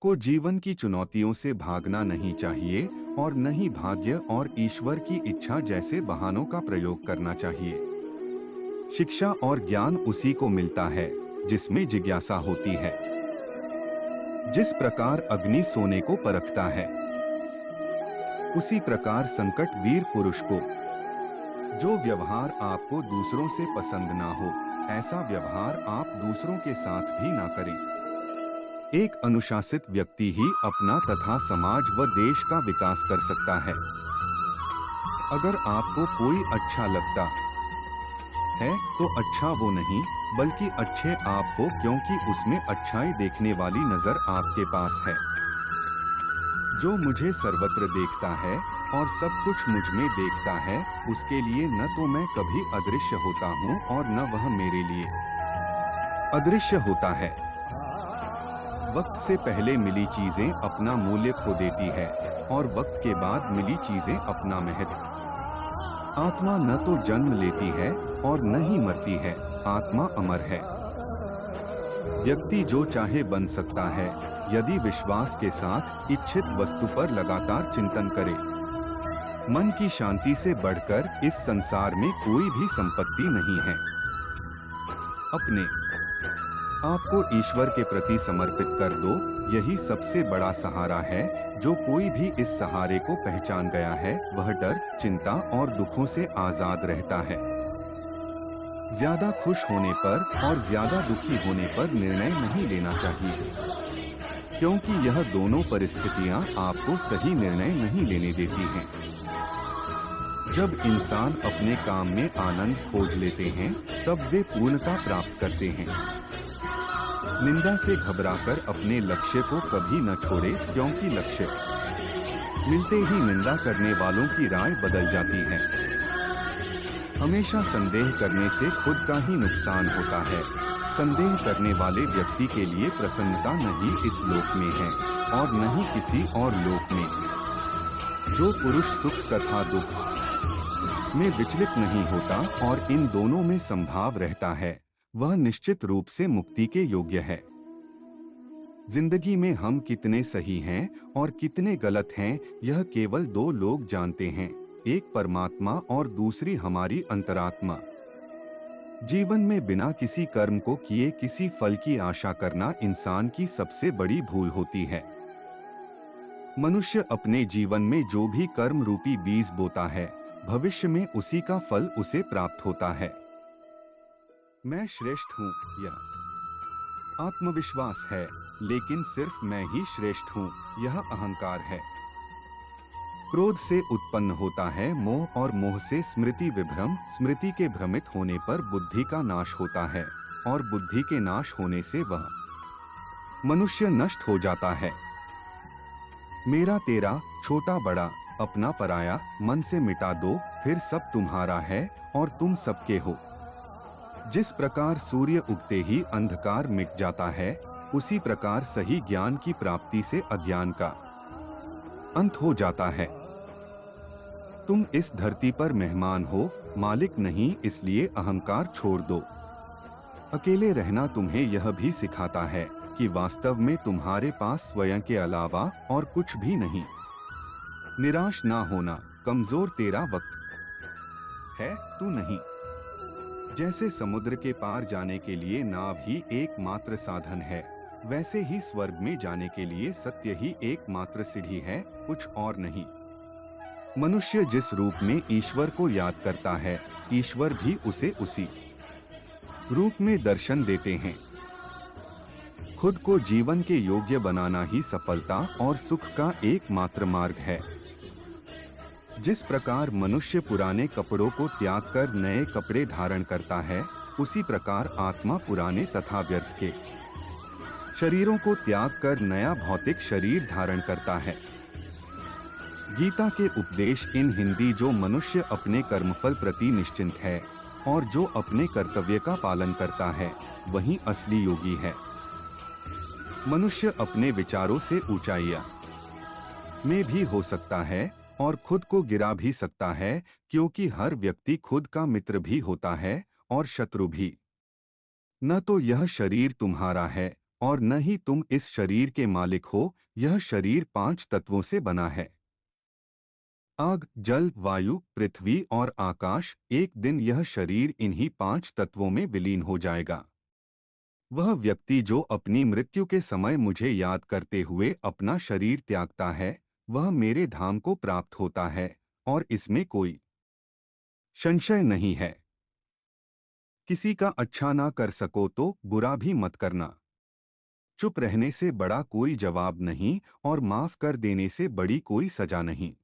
को जीवन की चुनौतियों से भागना नहीं चाहिए और न ही भाग्य और ईश्वर की इच्छा जैसे बहानों का प्रयोग करना चाहिए। शिक्षा और ज्ञान उसी को मिलता है जिसमें जिज्ञासा होती है। जिस प्रकार अग्नि सोने को परखता है, उसी प्रकार संकट वीर पुरुष को। जो व्यवहार आपको दूसरों से पसंद ना हो, ऐसा व्यवहार आप दूसरों के साथ भी ना करें। एक अनुशासित व्यक्ति ही अपना तथा समाज व देश का विकास कर सकता है। अगर आपको कोई अच्छा लगता है तो अच्छा वो नहीं, बल्कि अच्छे आप हो, क्योंकि उसमें अच्छाई देखने वाली नजर आपके पास है। जो मुझे सर्वत्र देखता है और सब कुछ मुझ में देखता है, उसके लिए न तो मैं कभी अदृश्य होता हूँ और न वह मेरे लिए अदृश्य होता है। वक्त से पहले मिली चीजें अपना मूल्य खो देती है और वक्त के बाद मिली चीजें अपना महत्व। आत्मा न तो जन्म लेती है और न ही मरती है, आत्मा अमर है। व्यक्ति जो चाहे बन सकता है यदि विश्वास के साथ इच्छित वस्तु पर लगातार चिंतन करे। मन की शांति से बढ़कर इस संसार में कोई भी संपत्ति नहीं है। अपने आपको ईश्वर के प्रति समर्पित कर दो, यही सबसे बड़ा सहारा है। जो कोई भी इस सहारे को पहचान गया है, वह डर, चिंता और दुखों से आजाद रहता है। ज्यादा खुश होने पर और ज्यादा दुखी होने पर निर्णय नहीं लेना चाहिए, क्योंकि यह दोनों परिस्थितियां आपको सही निर्णय नहीं लेने देती हैं। जब इंसान अपने काम में आनंद खोज लेते हैं, तब वे पूर्णता प्राप्त करते हैं। निंदा से घबराकर अपने लक्ष्य को कभी न छोड़े, क्योंकि लक्ष्य मिलते ही निंदा करने वालों की राय बदल जाती है। हमेशा संदेह करने से खुद का ही नुकसान होता है। संदेह करने वाले व्यक्ति के लिए प्रसन्नता नहीं इस लोक में है और न ही किसी और लोक में। जो पुरुष सुख तथा दुख में विचलित नहीं होता और इन दोनों में संभाव रहता है, वह निश्चित रूप से मुक्ति के योग्य है। जिंदगी में हम कितने सही हैं और कितने गलत हैं, यह केवल दो लोग जानते हैं, एक परमात्मा और दूसरी हमारी अंतरात्मा। जीवन में बिना किसी कर्म को किए किसी फल की आशा करना इंसान की सबसे बड़ी भूल होती है। मनुष्य अपने जीवन में जो भी कर्म रूपी बीज बोता है, भविष्य में उसी का फल उसे प्राप्त होता है। मैं श्रेष्ठ हूँ, यह आत्मविश्वास है, लेकिन सिर्फ मैं ही श्रेष्ठ हूँ, यह अहंकार है। क्रोध से उत्पन्न होता है मोह और मोह से स्मृति विभ्रम। स्मृति के भ्रमित होने पर बुद्धि का नाश होता है और बुद्धि के नाश होने से वह मनुष्य नष्ट हो जाता है। मेरा तेरा, छोटा बड़ा, अपना पराया, मन से मिटा दो, फिर सब तुम्हारा है और तुम सबके हो। जिस प्रकार सूर्य उगते ही अंधकार मिट जाता है, उसी प्रकार सही ज्ञान की प्राप्ति से अज्ञान का अंत हो जाता है। तुम इस धरती पर मेहमान हो, मालिक नहीं, इसलिए अहंकार छोड़ दो। अकेले रहना तुम्हें यह भी सिखाता है कि वास्तव में तुम्हारे पास स्वयं के अलावा और कुछ भी नहीं। निराश ना होना, कमजोर तेरा वक्त है, तू नहीं। जैसे समुद्र के पार जाने के लिए नाव ही एकमात्र साधन है, वैसे ही स्वर्ग में जाने के लिए सत्य ही एकमात्र सीढ़ी है, कुछ और नहीं। मनुष्य जिस रूप में ईश्वर को याद करता है, ईश्वर भी उसे उसी रूप में दर्शन देते हैं। खुद को जीवन के योग्य बनाना ही सफलता और सुख का एकमात्र मार्ग है। जिस प्रकार मनुष्य पुराने कपड़ों को त्याग कर नए कपड़े धारण करता है, उसी प्रकार आत्मा पुराने तथा व्यर्थ के शरीरों को त्याग कर नया भौतिक शरीर धारण करता है। गीता के उपदेश इन हिंदी। जो मनुष्य अपने कर्मफल प्रति निश्चिंत है और जो अपने कर्तव्य का पालन करता है, वही असली योगी है। मनुष्य अपने विचारों से ऊंचाइयां में भी हो सकता है और खुद को गिरा भी सकता है, क्योंकि हर व्यक्ति खुद का मित्र भी होता है और शत्रु भी। न तो यह शरीर तुम्हारा है और न ही तुम इस शरीर के मालिक हो। यह शरीर 5 तत्वों से बना है, आग, जल, वायु, पृथ्वी और आकाश। एक दिन यह शरीर इन्हीं 5 तत्वों में विलीन हो जाएगा। वह व्यक्ति जो अपनी मृत्यु के समय मुझे याद करते हुए अपना शरीर त्यागता है, वह मेरे धाम को प्राप्त होता है, और इसमें कोई संशय नहीं है। किसी का अच्छा ना कर सको तो बुरा भी मत करना। चुप रहने से बड़ा कोई जवाब नहीं, और माफ कर देने से बड़ी कोई सजा नहीं।